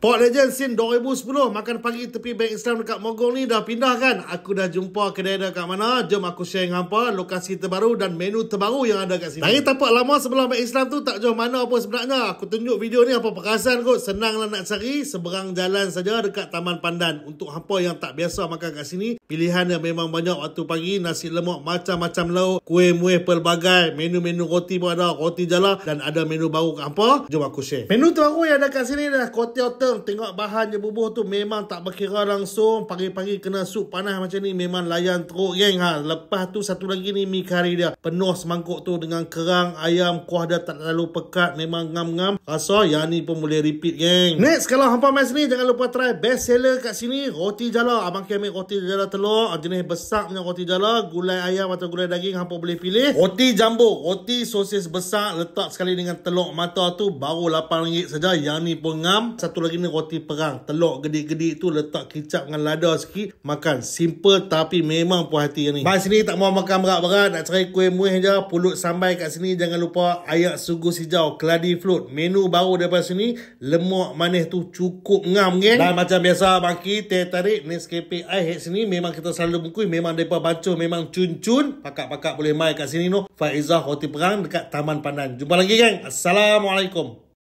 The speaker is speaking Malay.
Port Legend scene 2010 makan pagi tepi Bank Islam dekat Mogong ni dah pindah kan? Aku dah jumpa kedai dia kat mana. Jom aku share dengan hampa lokasi terbaru dan menu terbaru yang ada kat sini. Lagi tapak lama sebelah Bank Islam tu tak jauh mana apa sebenarnya. Aku tunjuk video ni apa perasaan kot. Senang lah nak cari. Seberang jalan saja dekat Taman Pandan. Untuk hampa yang tak biasa makan kat sini, pilihan yang memang banyak waktu pagi. Nasi lemak macam-macam lauk, kuih muih pelbagai, menu-menu roti pun ada, roti jala, dan ada menu baru kat hampa. Jom aku share. Menu terbaru yang ada kat sini dah kotiau teng. Tengok bahan je bubuh tu memang tak berkira langsung. Pagi-pagi kena sup panas macam ni memang layan teruk geng. Lepas tu satu lagi ni mi kari dia. Penuh semangkuk tu dengan kerang, ayam, kuah dia tak terlalu pekat. Memang ngam-ngam. Rasa yang ni pun boleh repeat geng. Next, kalau hampa main sini jangan lupa try best seller kat sini, roti jala. Abang Ki ambil roti jala telur, jenis besar punya roti jala. Gulai ayam atau gulai daging hampa boleh pilih. Roti jumbo, roti sosis besar letak sekali dengan telur mata tu baru RM8 saja. Yang ni pun ngam. Satu lagi ni roti perang, telur gedik-gedik tu letak kicap dengan lada sikit. Makan simple tapi memang puas hati yang ni. Mai sini tak mau makan berat-berat, nak cari kuih muih je, pulut sambai kat sini. Jangan lupa ayak sugus hijau, keladi float. Menu baru daripada sini, lemak manis tu cukup ngam geng. Dan macam biasa Abang Ki teh tarik Nescafe Ice sini memang kita selalu bungkus. Memang daripada Bancuh memang cun-cun. Pakak-pakak boleh mai kat sini no. Faizah roti perang dekat Taman Pandan. Jumpa lagi geng. Assalamualaikum.